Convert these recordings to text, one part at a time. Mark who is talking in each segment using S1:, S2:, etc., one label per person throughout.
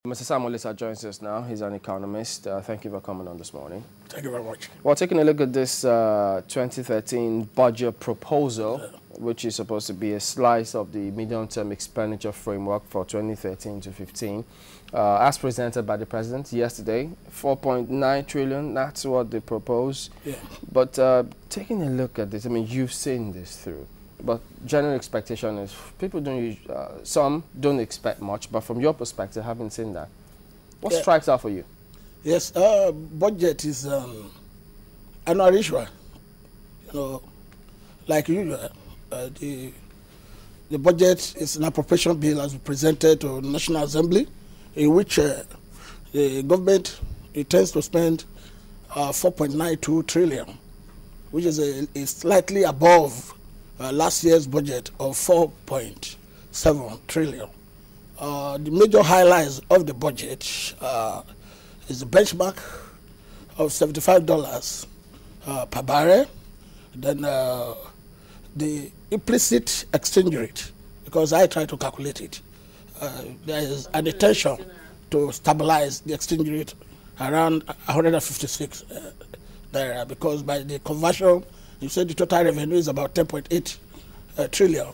S1: Mr. Sam Olisa joins us now. He's an economist. Thank you for coming on this morning.
S2: Thank you very much.
S1: Well, taking a look at this 2013 budget proposal, which is supposed to be a slice of the medium-term expenditure framework for 2013 to 15, as presented by the president yesterday, 4.9 trillion, that's what they propose.
S2: Yeah.
S1: But taking a look at this, I mean, you've seen this through. But general expectation is people don't some don't expect much, but from your perspective, having seen that, what strikes out for you?
S2: Yes, budget is annual ritual. You know, like usual, the budget is an appropriation bill as presented to the National Assembly, in which the government intends to spend 4.92 trillion, which is slightly above last year's budget of 4.7 trillion. The major highlights of the budget is the benchmark of $75 per barrel, then the implicit exchange rate, because I try to calculate it. There is an intention to stabilize the exchange rate around 156 naira, because by the conversion, you said the total revenue is about 10.8 trillion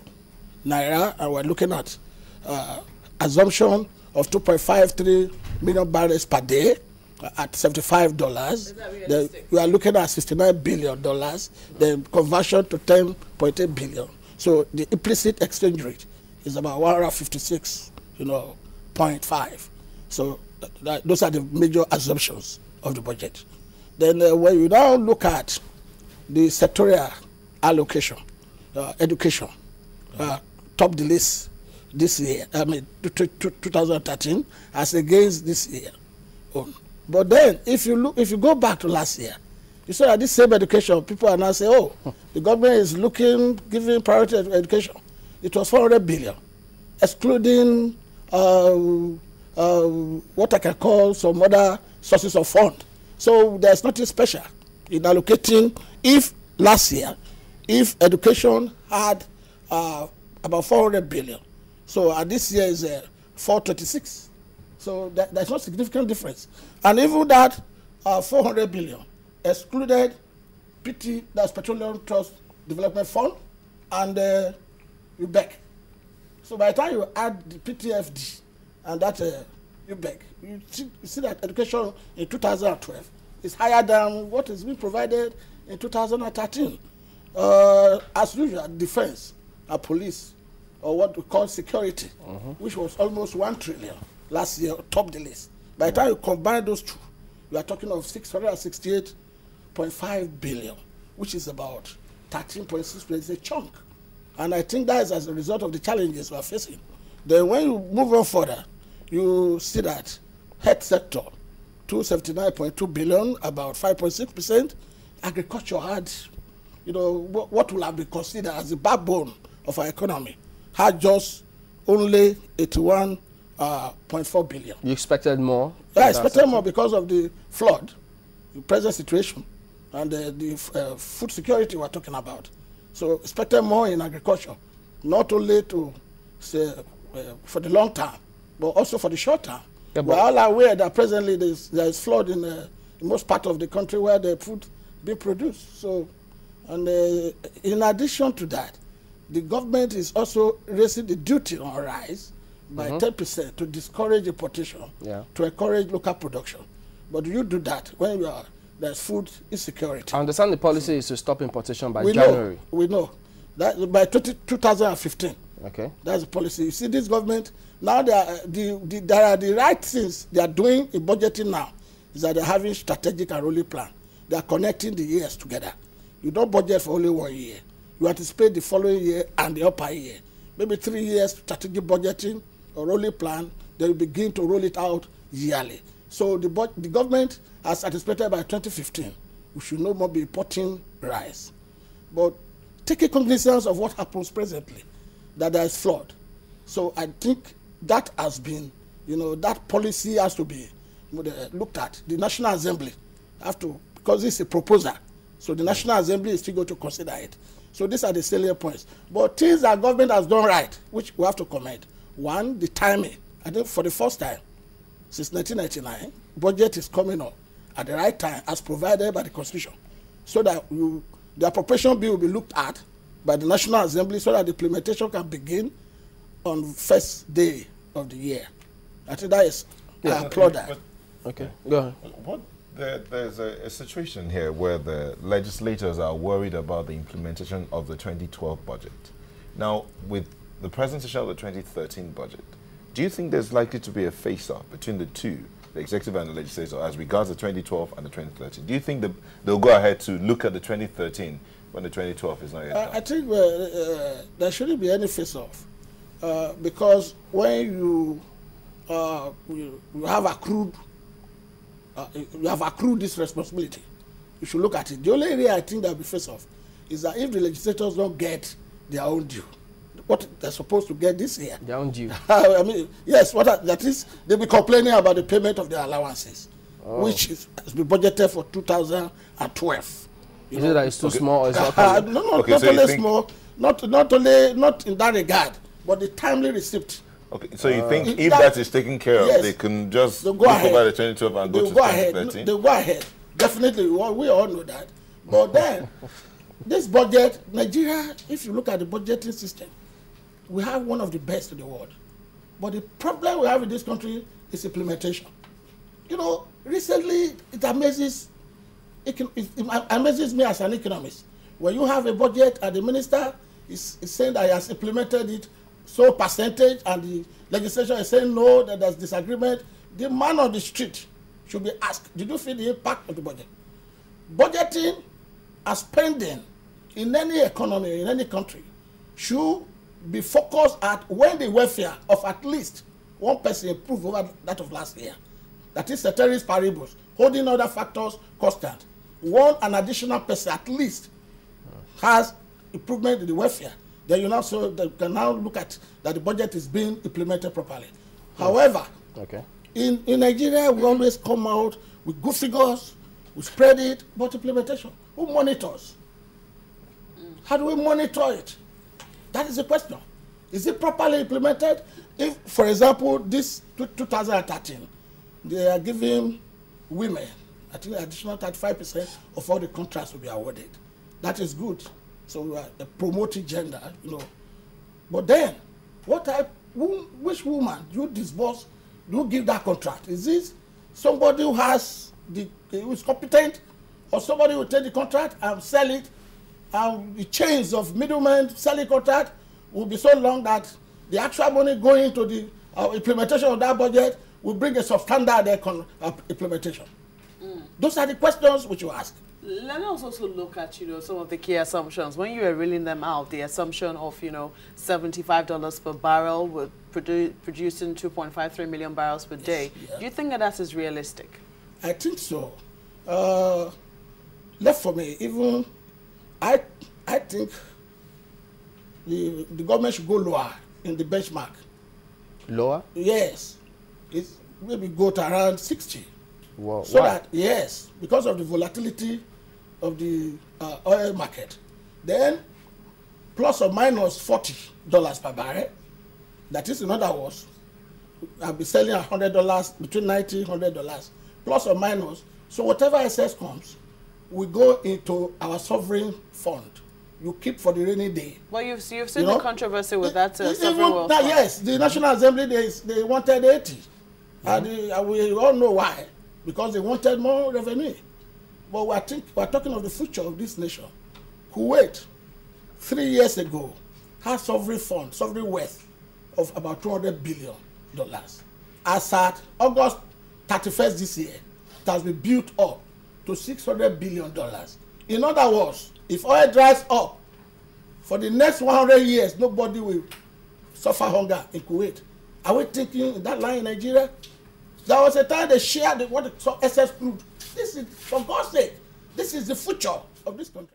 S2: naira, and we're looking at assumption of 2.53 million barrels per day at $75. Then we are looking at $69 billion, then conversion to 10.8 billion. So the implicit exchange rate is about 156, 0.5. So those are the major assumptions of the budget. Then when you now look at the sectorial allocation, education, top the list this year, 2013, as against this year. But then, if you go back to last year, you saw that this same education, people are now saying, oh, the government is giving priority to education. It was 400 billion, excluding what I can call some other sources of fund. So there's nothing special in allocating. If last year, if education had about 400 billion, so this year is 426. So there's no significant difference. And even that 400 billion excluded PT, that's Petroleum Trust Development Fund, and UBEC. So by the time you add the PTFD and that UBEC, you see that education in 2012 is higher than what is being provided in 2013. As usual, defense, police, or what we call security, which was almost 1 trillion last year, topped the list. By the time you combine those two, you are talking of 668.5 billion, which is about 13.6%, it's a chunk. And I think that is as a result of the challenges we are facing. Then when you move on further, you see that health sector, 279.2 billion, about 5.6%. Agriculture had, what will have been considered as the backbone of our economy, had just only 81.4 billion. You
S1: expected more?
S2: Yeah, I expected more because of the flood, the present situation, and the food security we're talking about. So expected more in agriculture, not only to say for the long term, but also for the short term. Yeah, we're all aware that presently there is flood in most part of the country where the food being produced. So, and in addition to that, the government is also raising the duty on rice by 10% to discourage importation, to encourage local production. But you do that when there's food insecurity. I
S1: understand the policy is to stop importation by January.
S2: We know that by 2015.
S1: Okay.
S2: That's the policy. You see, this government, now there are the right things they are doing in budgeting now, is that they're having strategic and rolling plan. They are connecting the years together. You don't budget for only 1 year. You anticipate the following year and the upper year. Maybe 3 years strategic budgeting or rolling plan, they will begin to roll it out yearly. So the government has anticipated by 2015, we should no more be importing rice. But taking cognizance of what happens presently, that there is flood. So I think that has been, that policy has to be looked at. The National Assembly have to, because it's a proposal, so the National Assembly is still going to consider it. So these are the salient points. But things that government has done right, which we have to commend. One, the timing. I think for the first time, since 1999, budget is coming up at the right time as provided by the Constitution, so that the appropriation bill will be looked at by the National Assembly so that the implementation can begin on first day of the year. I think that is, I applaud that.
S1: Okay, go ahead.
S3: There's a situation here where the legislators are worried about the implementation of the 2012 budget. Now, with the presentation of the 2013 budget, do you think there's likely to be a face-off between the two, the executive and the legislature, as regards the 2012 and the 2013? Do you think they'll go ahead to look at the 2013 when the 2012 is not yet done?
S2: I think there shouldn't be any face-off because when you have accrued this responsibility, you should look at it. The only area I think that will be face-off is that if the legislators don't get their own due, what they're supposed to get this year.
S1: Their own due.
S2: I mean, yes, that is, they'll be complaining about the payment of their allowances, which has been budgeted for 2012.
S1: Is it that it's too small or it's not?
S2: Not only small, not in that regard, but the timely receipt.
S3: Okay, so you think if that is taken care of, yes, they can just look over the 2012 and go to 2013?
S2: They'll go ahead. Definitely, we all know that. But then, this budget, Nigeria, if you look at the budgeting system, we have one of the best in the world. But the problem we have in this country is implementation. You know, recently, it amazes me as an economist. When you have a budget and the minister is saying that he has implemented it, so percentage, and the legislation is saying no, that there's disagreement, the man on the street should be asked, did you feel the impact of the budget? Budgeting and spending in any economy, in any country, should be focused at when the welfare of at least one person improved over that of last year. That is ceteris paribus, holding other factors constant. An additional person at least has improvement in the welfare. Then you can now look at that the budget is being implemented properly. However, in Nigeria, we always come out with good figures, we spread it, but implementation, who monitors? How do we monitor it? That is the question. Is it properly implemented? If, for example, this 2013, they are giving women, I think, additional 35% of all the contracts will be awarded. That is good. So we are promoting gender, you know. But then, which woman do you disburse, do you give that contract? Is this somebody who who is competent, or somebody who will take the contract and sell it, and the chains of middlemen selling contract will be so long that the actual money going into the implementation of that budget will bring a substandard implementation? Those are the questions which you ask.
S4: Let us also look at, some of the key assumptions. When you were reeling them out, the assumption of, $75 per barrel with producing 2.53 million barrels per day. Yeah. Do you think that is realistic?
S2: I think so. Left for me, even I think the government should go lower in the benchmark.
S1: Lower?
S2: Yes. It's maybe go to around 60.
S1: Whoa,
S2: so that, yes, because of the volatility of the oil market, then plus or minus $40 per barrel. That is, in other words, I'll be selling $100, between $90 $100, plus or minus. So whatever excess comes, we go into our sovereign fund. You keep for the rainy day.
S4: Well, you've seen the controversy with that sovereign wealth fund.
S2: Yes, the National Assembly, they wanted 80. And we all know why. Because they wanted more revenue. But we're talking of the future of this nation. Kuwait, 3 years ago, had sovereign wealth of about $200 billion. As at August 31st this year, it has been built up to $600 billion. In other words, if oil dries up, for the next 100 years, nobody will suffer hunger in Kuwait. Are we thinking in that line in Nigeria? There was a time they shared excess crude. This is, for God's sake, this is the future of this country.